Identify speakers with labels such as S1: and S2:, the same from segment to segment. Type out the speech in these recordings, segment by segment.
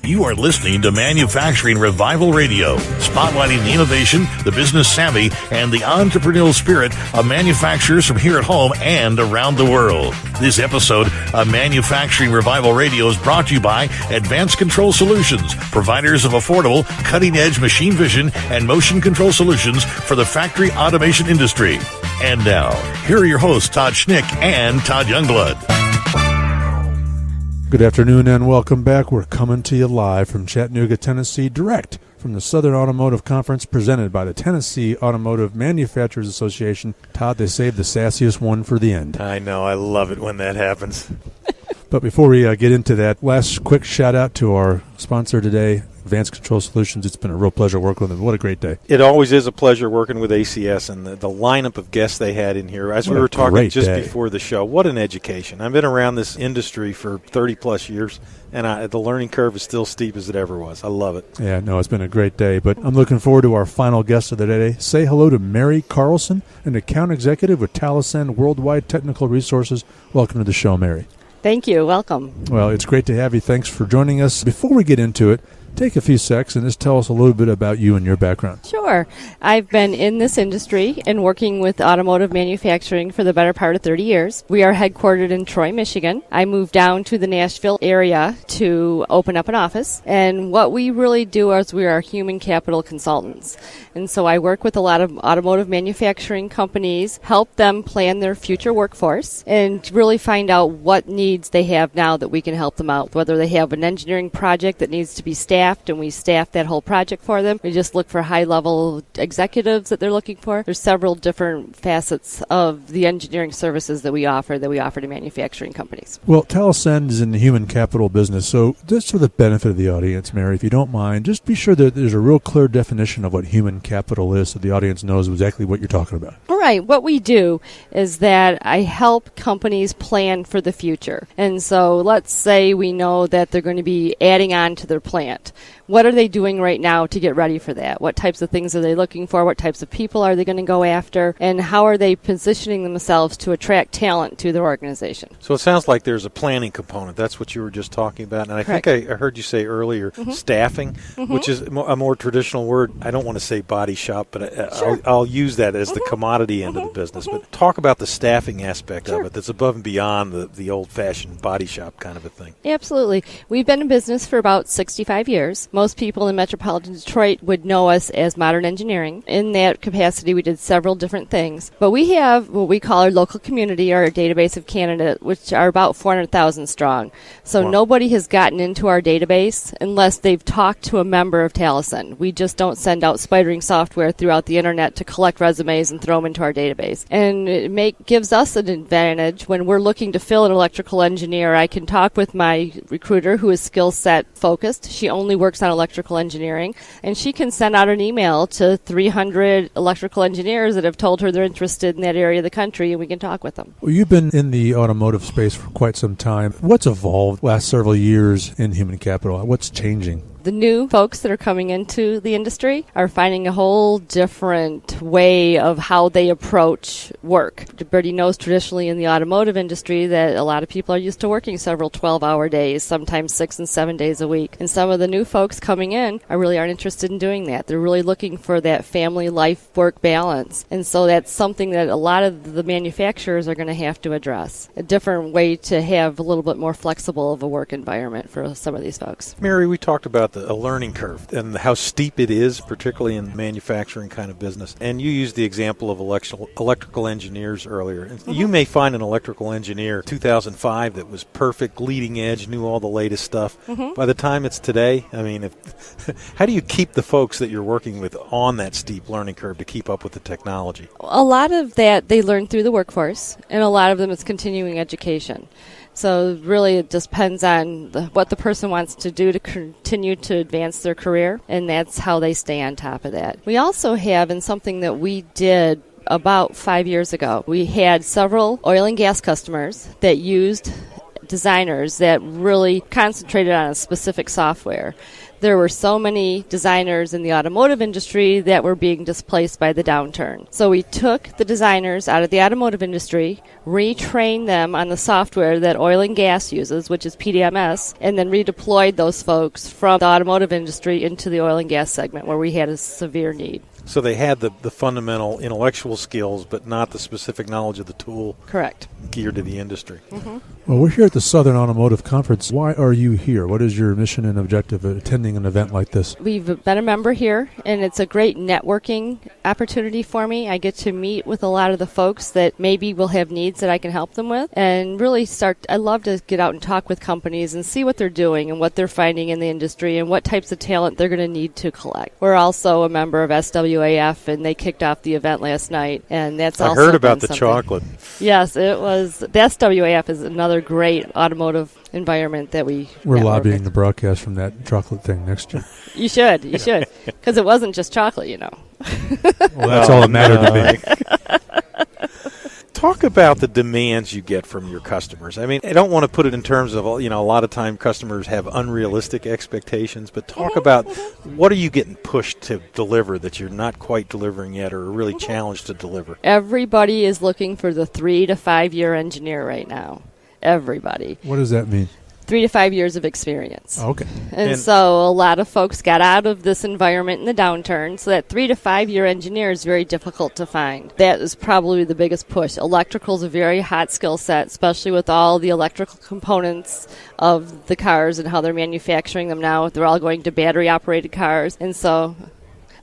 S1: You are listening to Manufacturing Revival Radio, spotlighting the innovation, the business savvy, and the entrepreneurial spirit of manufacturers from here at home and around the world. This episode of Manufacturing Revival Radio is brought to you by Advanced Control Solutions, providers of affordable, cutting-edge machine vision and motion control solutions for the factory automation industry. And now, here are your hosts, Todd Schnick and Todd Youngblood.
S2: Good afternoon and welcome back. We're coming to you live from Chattanooga, Tennessee, direct from the Southern Automotive Conference presented by the Tennessee Automotive Manufacturers Association. Todd, they saved the sassiest one for the end.
S3: I know. I love it when that happens.
S2: But before we get into that, last quick shout out to our sponsor today, Advanced Control Solutions. It's been a real pleasure working with them. What a great day.
S3: It always is a pleasure working with ACS, and the lineup of guests they had in here. As we were talking just before the show, what an education. I've been around this industry for 30-plus years, and the learning curve is still steep as it ever was. I love it.
S2: Yeah, no, it's been a great day. But I'm looking forward to our final guest of the day. Say hello to Mary Carlson, an account executive with Talascend Worldwide Technical Resources. Welcome to the show, Mary.
S4: Thank you. Welcome.
S2: Well, it's great to have you. Thanks for joining us. Before we get into it, take a few seconds and just tell us a little bit about you and your background.
S4: Sure. I've been in this industry and working with automotive manufacturing for the better part of 30 years. We are headquartered in Troy, Michigan. I moved down to the Nashville area to open up an office. And what we really do is we are human capital consultants. And so I work with a lot of automotive manufacturing companies, help them plan their future workforce, and really find out what needs they have now that we can help them out. Whether they have an engineering project that needs to be staffed, and we staff that whole project for them. We just look for high-level executives that they're looking for. There's several different facets of the engineering services that we offer to manufacturing companies.
S2: Well, Talascend is in the human capital business, so just for the benefit of the audience, Mary, if you don't mind, just be sure that there's a real clear definition of what human capital is so the audience knows exactly what you're talking about.
S4: All right. What we do is that I help companies plan for the future. And so let's say we know that they're going to be adding on to their plant. What are they doing right now to get ready for that? What types of things are they looking for? What types of people are they going to go after? And how are they positioning themselves to attract talent to their organization?
S3: So it sounds like there's a planning component. That's what you were just talking about. And I
S4: Correct.
S3: think I heard you say earlier staffing, which is a more traditional word. I don't want to say body shop, but
S4: Sure.
S3: I'll use that as the commodity end of the business. But talk about the staffing aspect of it that's above and beyond the old-fashioned body shop kind of a thing.
S4: Absolutely. We've been in business for about 65 years. Most people in metropolitan Detroit would know us as Modern Engineering. In that capacity, we did several different things. But we have what we call our local community, our database of candidates, which are about 400,000 strong. So
S3: Wow.
S4: Nobody has gotten into our database unless they've talked to a member of Talascend. We just don't send out spidering software throughout the internet to collect resumes and throw them into our database. And it gives us an advantage when we're looking to fill an electrical engineer. I can talk with my recruiter who is skill set focused. She only works on electrical engineering, and she can send out an email to 300 electrical engineers that have told her they're interested in that area of the country, and we can talk with them.
S2: Well, you've been in the automotive space for quite some time. What's evolved last several years in human capital? What's changing?
S4: The new folks that are coming into the industry are finding a whole different way of how they approach work. Everybody knows traditionally in the automotive industry that a lot of people are used to working several 12-hour days, sometimes 6 and 7 days a week. And some of the new folks coming in really aren't interested in doing that. They're really looking for that family life-work balance. And so that's something that a lot of the manufacturers are going to have to address. A different way to have a little bit more flexible of a work environment for some of these folks.
S3: Mary, we talked about a learning curve and how steep it is, particularly in manufacturing kind of business. And you used the example of electrical engineers earlier. You may find an electrical engineer 2005 that was perfect, leading edge, knew all the latest stuff. By the time it's today, I mean, how do you keep the folks that you're working with on that steep learning curve to keep up with the technology?
S4: A lot of that they learn through the workforce, and a lot of them is continuing education. So really it just depends on what the person wants to do to continue to advance their career, and that's how they stay on top of that. We also have, in something that we did about 5 years ago, we had several oil and gas customers that used designers that really concentrated on a specific software. There were so many designers in the automotive industry that were being displaced by the downturn. So we took the designers out of the automotive industry, retrained them on the software that oil and gas uses, which is PDMS, and then redeployed those folks from the automotive industry into the oil and gas segment where we had a severe need.
S3: So they had the fundamental intellectual skills, but not the specific knowledge of the tool.
S4: Correct.
S3: Geared to the industry.
S4: Mm-hmm.
S2: Well, we're here at the Southern Automotive Conference. Why are you here? What is your mission and objective of attending an event like this?
S4: We've been a member here, and it's a great networking opportunity for me. I get to meet with a lot of the folks that maybe will have needs that I can help them with, and really I love to get out and talk with companies and see what they're doing and what they're finding in the industry and what types of talent they're going to need to collect. We're also a member of SWAF, and they kicked off the event last night, and that's also
S3: I heard about the
S4: something.
S3: chocolate.
S4: Yes, it was. The SWAF is another great automotive environment that we're
S2: lobbying to broadcast from that chocolate thing next year.
S4: You should, because it wasn't just chocolate,
S2: Well, that's all that mattered to me.
S3: Talk about the demands you get from your customers. I mean, I don't want to put it in terms of, a lot of time customers have unrealistic expectations, but talk about what are you getting pushed to deliver that you're not quite delivering yet or are really challenged to deliver?
S4: Everybody is looking for the 3 to 5 year engineer right now. Everybody.
S2: What does that mean?
S4: 3 to 5 years of experience.
S2: Okay.
S4: And so a lot of folks got out of this environment in the downturn, so that 3 to 5 year engineer is very difficult to find. That is probably the biggest push. Electrical is a very hot skill set, especially with all the electrical components of the cars and how they're manufacturing them now. They're all going to battery-operated cars, and so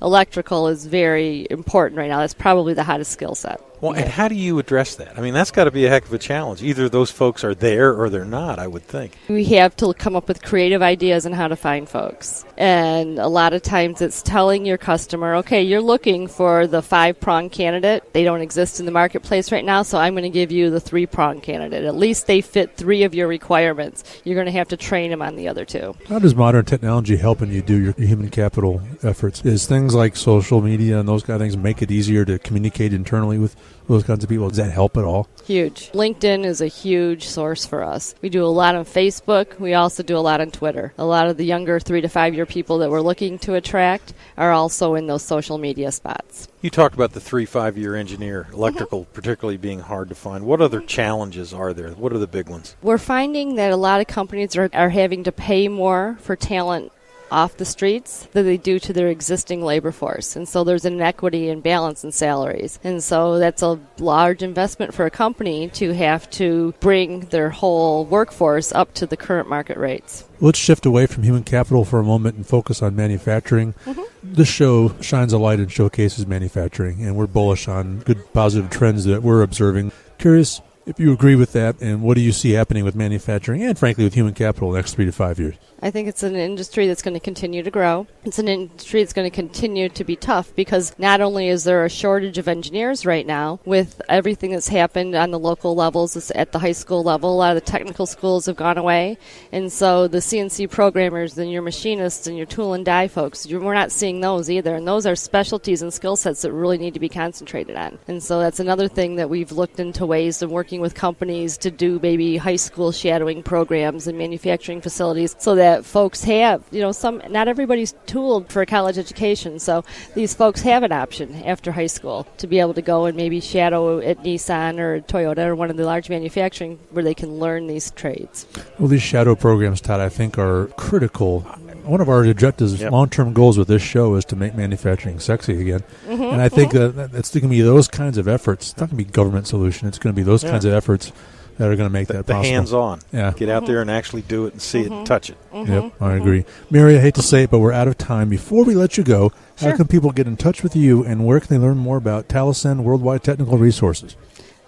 S4: electrical is very important right now. That's probably the hottest skill set.
S3: Well, and how do you address that? I mean, that's got to be a heck of a challenge. Either those folks are there or they're not, I would think.
S4: We have to come up with creative ideas on how to find folks. And a lot of times it's telling your customer, okay, you're looking for the 5-prong candidate. They don't exist in the marketplace right now, so I'm going to give you the 3-prong candidate. At least they fit 3 of your requirements. You're going to have to train them on the other 2.
S2: How does modern technology helping you do your human capital efforts? Is things like social media and those kind of things make it easier to communicate internally with those kinds of people? Does that help at all?
S4: Huge. LinkedIn is a huge source for us. We do a lot on Facebook. We also do a lot on Twitter. A lot of the younger 3 to 5 year people that we're looking to attract are also in those social media spots.
S3: You talked about the 3-5 year engineer, electrical particularly being hard to find. What other challenges are there? What are the big ones?
S4: We're finding that a lot of companies are having to pay more for talent off the streets than they do to their existing labor force. And so there's an inequity and balance in salaries. And so that's a large investment for a company to have to bring their whole workforce up to the current market rates.
S2: Let's shift away from human capital for a moment and focus on manufacturing. This show shines a light and showcases manufacturing, and we're bullish on good positive trends that we're observing. Curious if you agree with that, and what do you see happening with manufacturing and, frankly, with human capital in the next 3 to 5 years?
S4: I think it's an industry that's going to continue to grow. It's an industry that's going to continue to be tough because not only is there a shortage of engineers right now with everything that's happened on the local levels, at the high school level, a lot of the technical schools have gone away. And so the CNC programmers and your machinists and your tool and die folks, we're not seeing those either. And those are specialties and skill sets that really need to be concentrated on. And so that's another thing that we've looked into ways of working with companies to do maybe high school shadowing programs and manufacturing facilities so that folks have, not everybody's tooled for a college education, so these folks have an option after high school to be able to go and maybe shadow at Nissan or Toyota or one of the large manufacturing where they can learn these trades.
S2: Well, these shadow programs, Todd, I think are critical. One of our objectives, long-term goals with this show is to make manufacturing sexy again. And I think that it's going to be those kinds of efforts. It's not going to be government solution. It's going to be those kinds of efforts that are going to make that possible.
S3: The hands-on.
S2: Yeah.
S3: Get out there and actually do it and see it and touch it.
S2: Yep, I agree. Mary, I hate to say it, but we're out of time. Before we let you go, how can people get in touch with you, and where can they learn more about Talascend Worldwide Technical Resources?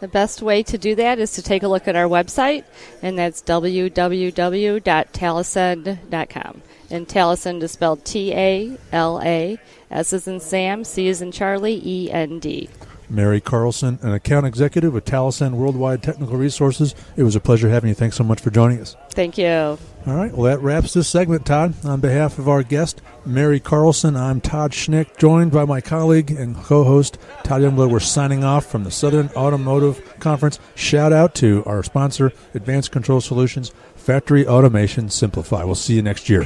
S4: The best way to do that is to take a look at our website, and that's www.talascend.com. And Talascend is spelled T-A-L-A, S as in Sam, C as in Charlie, E-N-D.
S2: Mary Carlson, an account executive with Talascend Worldwide Technical Resources. It was a pleasure having you. Thanks so much for joining us.
S4: Thank you.
S2: All right, well, that wraps this segment, Todd. On behalf of our guest, Mary Carlson, I'm Todd Schnick, joined by my colleague and co-host, Todd Youngblood. We're signing off from the Southern Automotive Conference. Shout out to our sponsor, Advanced Control Solutions, Factory Automation Simplify. We'll see you next year.